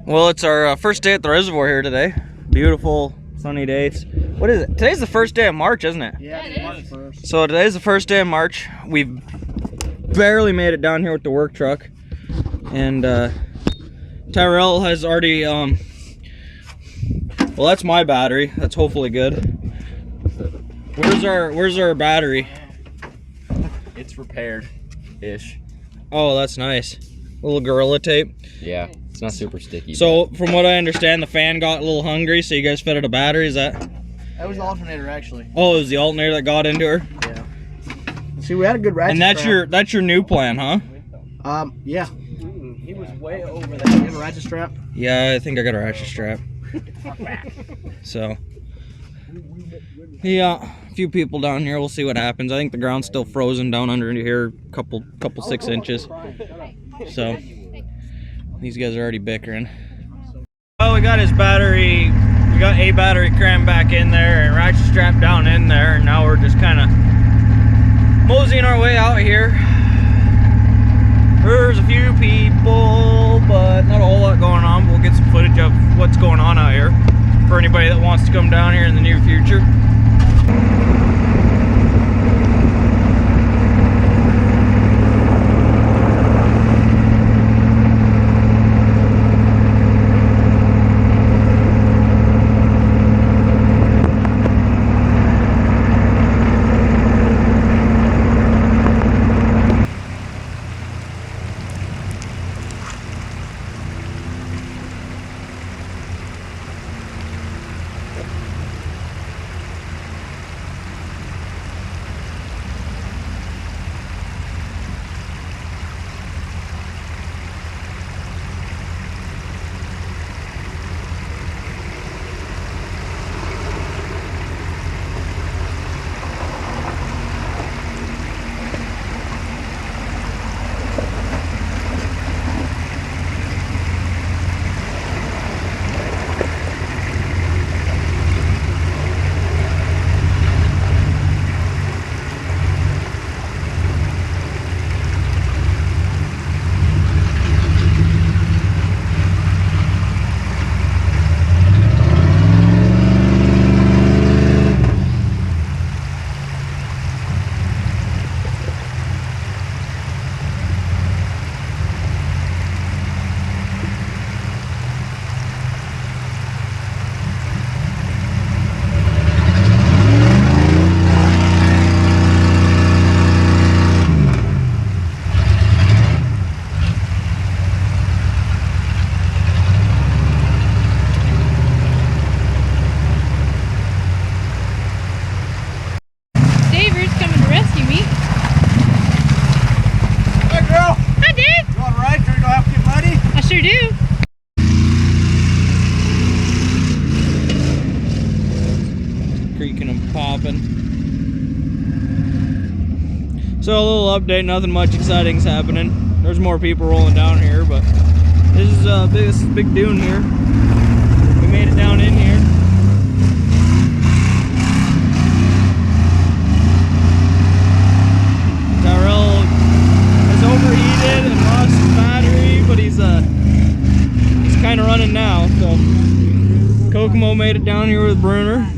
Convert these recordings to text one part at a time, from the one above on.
Well, it's our first day at the reservoir here today. Beautiful sunny day. What is it? Today's the first day of March, isn't it? Yeah, it's March 1st. So today's the first day of March. We've barely made it down here with the work truck, and Tyrell has already well, that's my battery. That's hopefully good. Where's our battery? It's repaired-ish. Oh, that's nice. Little Gorilla Tape. Yeah, it's not super sticky. So from what I understand, the fan got a little hungry, so you guys fed it a battery. Is that? That was the alternator, actually. Oh, it was the alternator that got into her. Yeah. See, we had a good ratchet. And that's your new plan, huh? Yeah. He was way over there. You have a ratchet strap? Yeah, I think I got a ratchet strap. So, yeah, a few people down here. We'll see what happens. I think the ground's still frozen down under here, couple 6 inches. So, these guys are already bickering. Oh, we got his battery. We got a battery crammed back in there and ratchet strap down in there, and now we're just kind of moseying our way out here. There's a few people, but not a whole lot going on. We'll get some footage of what's going on out here for anybody that wants to come down here in the near future. Creaking and popping. So a little update, nothing much exciting's happening. There's more people rolling down here, but this is big dune here. We made it down in here. Tyrell is overheated and lost his battery, but he's kind of running now. So Kokomo made it down here with Bruner.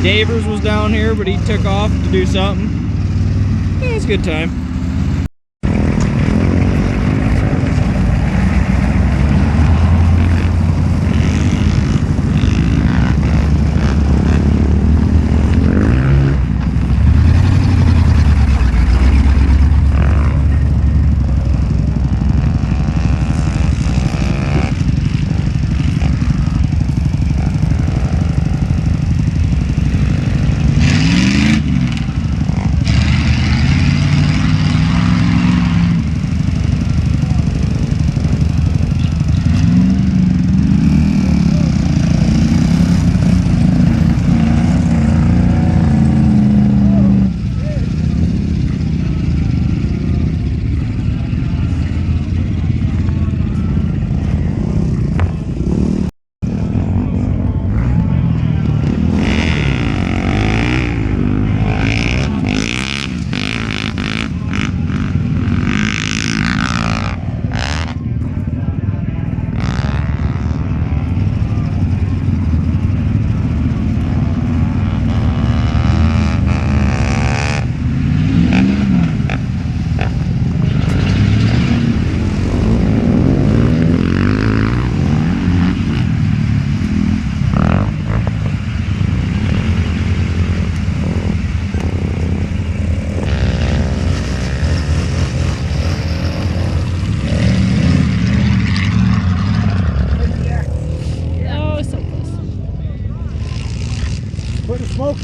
Davers was down here, but he took off to do something. Yeah, it's a good time.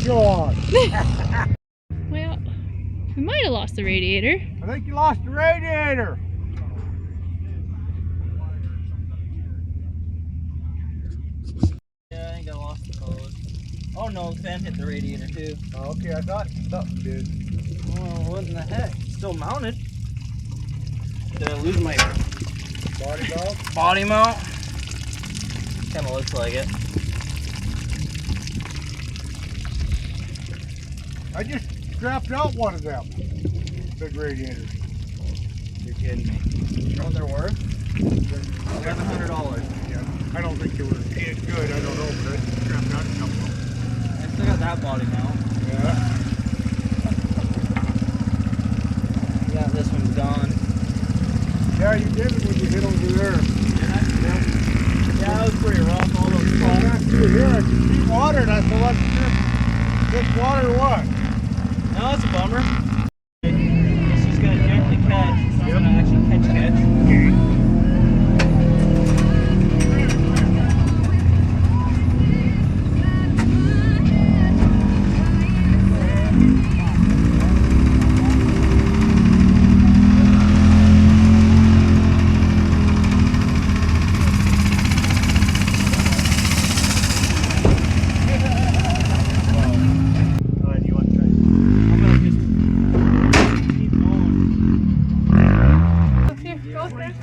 Go on. Well, we might have lost the radiator. I think you lost the radiator. Yeah, I think I lost the hose. Oh no, the fan hit the radiator too. Oh, okay, I thought something did. Oh, what in the heck? Still mounted. Did I lose my Body belt? body mount? Kind of looks like it. I just scrapped out one of them. Big radiators. You're kidding me. Oh, they're worth $1,100. Yeah. I don't think they were any good. I don't know, but I scrapped out a couple of them. I still got that body mount. Yeah. Yeah, this one's gone. Yeah, you did it when you hit over there. Yeah, that was pretty rough. All those Back spots. through here, I could see water, and I thought, what's this water or what? No, it's a bummer. It's just gonna gently catch. It's not gonna actually catch.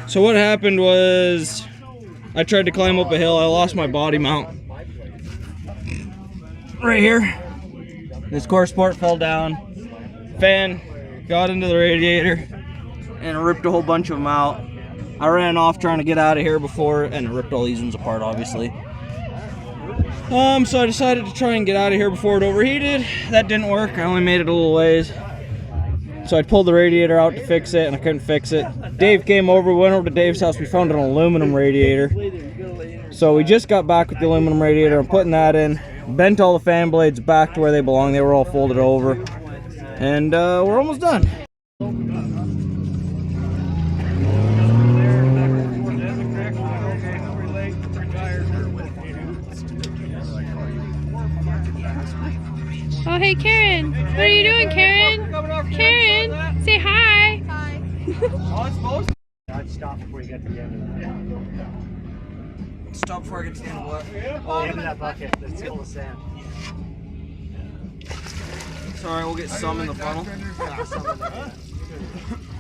So what happened was I tried to climb up a hill. I lost my body mount right here. This core support fell down. Fan got into the radiator and ripped a whole bunch of them out. I ran off trying to get out of here before and it ripped all these ones apart, obviously. So I decided to try and get out of here before it overheated. That didn't work. I only made it a little ways. So I pulled the radiator out to fix it and I couldn't fix it. Dave came over, we went over to Dave's house, we found an aluminum radiator. So we just got back with the aluminum radiator. I'm putting that in, bent all the fan blades back to where they belong. They were all folded over. And we're almost done. Oh, hey, Karen. What are you doing, Karen? Karen, say hi. Hi. I'd stop before you get to the end of that. Stop before I get to the end of what? Oh, into that bucket that's full of sand. Sorry, we'll get some in the funnel.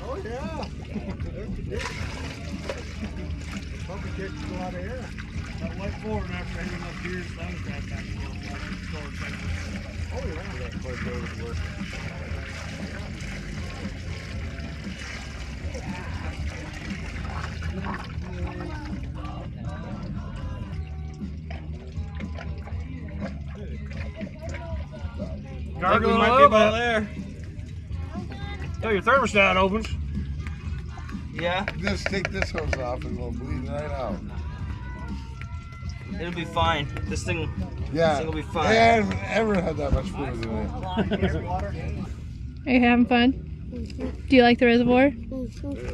Oh, yeah. Probably takes a lot of air. That went forward after hanging up here, so I'm back back. Oh, yeah. That's quite a bit of work. Gargling might be about there. Oh, your thermostat opens. Yeah, Just take this hose off and we'll bleed right out. it'll be fine. This thing Yeah. will be fine. I haven't ever had that much fluid in it. Are you having fun? Do you like the reservoir?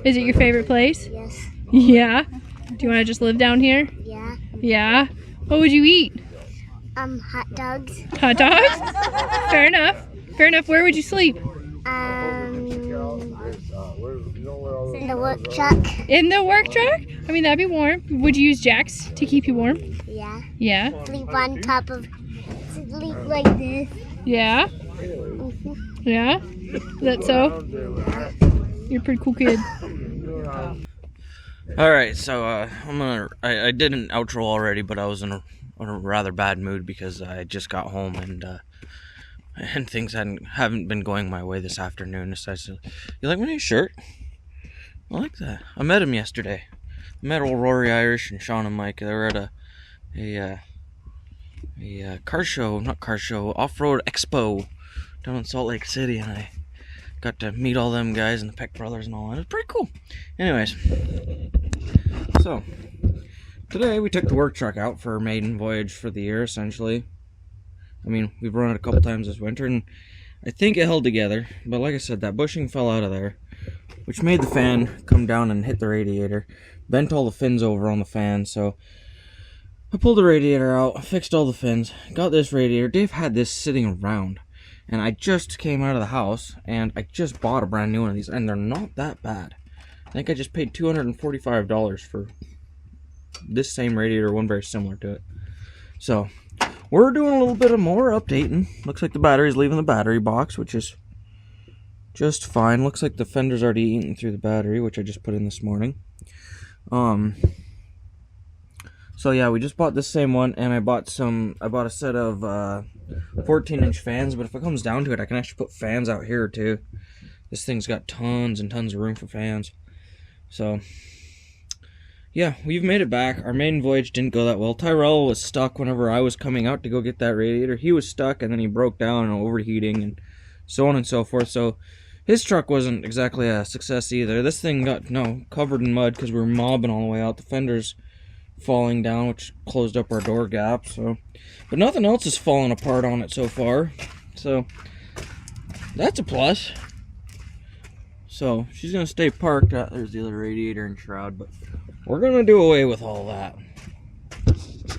Is it your favorite place? Yes. Yeah. Do you want to just live down here? Yeah. Yeah. What would you eat? Hot dogs. Hot dogs? Fair enough. Fair enough. Where would you sleep? In the work truck. In the work truck? I mean, that'd be warm. Would you use jacks to keep you warm? Yeah. Yeah. Sleep on top of. Sleep like this. Yeah. Yeah. Is that so? You're a pretty cool kid. All right, so I did an outro already, but I was in a rather bad mood because I just got home and things haven't been going my way this afternoon. So I said, "You like my new shirt? I like that." I met him yesterday. I met old Rory Irish and Sean and Mike. They were at a car show, not car show, off-road expo down in Salt Lake City, and I got to meet all them guys and the Peck brothers and all that. It was pretty cool. Anyways, so today we took the work truck out for our maiden voyage for the year, essentially. I mean, we've run it a couple times this winter, and I think it held together. But like I said, that bushing fell out of there, which made the fan come down and hit the radiator, bent all the fins over on the fan. So I pulled the radiator out, fixed all the fins, got this radiator. Dave had this sitting around, and I just came out of the house, and I just bought a brand new one of these, and they're not that bad. I think I just paid $245 for this same radiator, one very similar to it. So, we're doing a little bit of more updating. Looks like the battery's leaving the battery box, which is just fine. Looks like the fender's already eaten through the battery, which I just put in this morning. So yeah, we just bought this same one, and I bought a set of 14-inch fans, but if it comes down to it, I can actually put fans out here too. This thing's got tons and tons of room for fans. So yeah, we've made it back. Our maiden voyage didn't go that well. Tyrell was stuck whenever I was coming out to go get that radiator. He was stuck, and then he broke down and overheating and so on and so forth. So his truck wasn't exactly a success either. This thing got covered in mud because we were mobbing all the way out. The fenders falling down, which closed up our door gap. So, but nothing else is falling apart on it so far. So that's a plus. So she's gonna stay parked. There's the other radiator and shroud, but we're gonna do away with all that.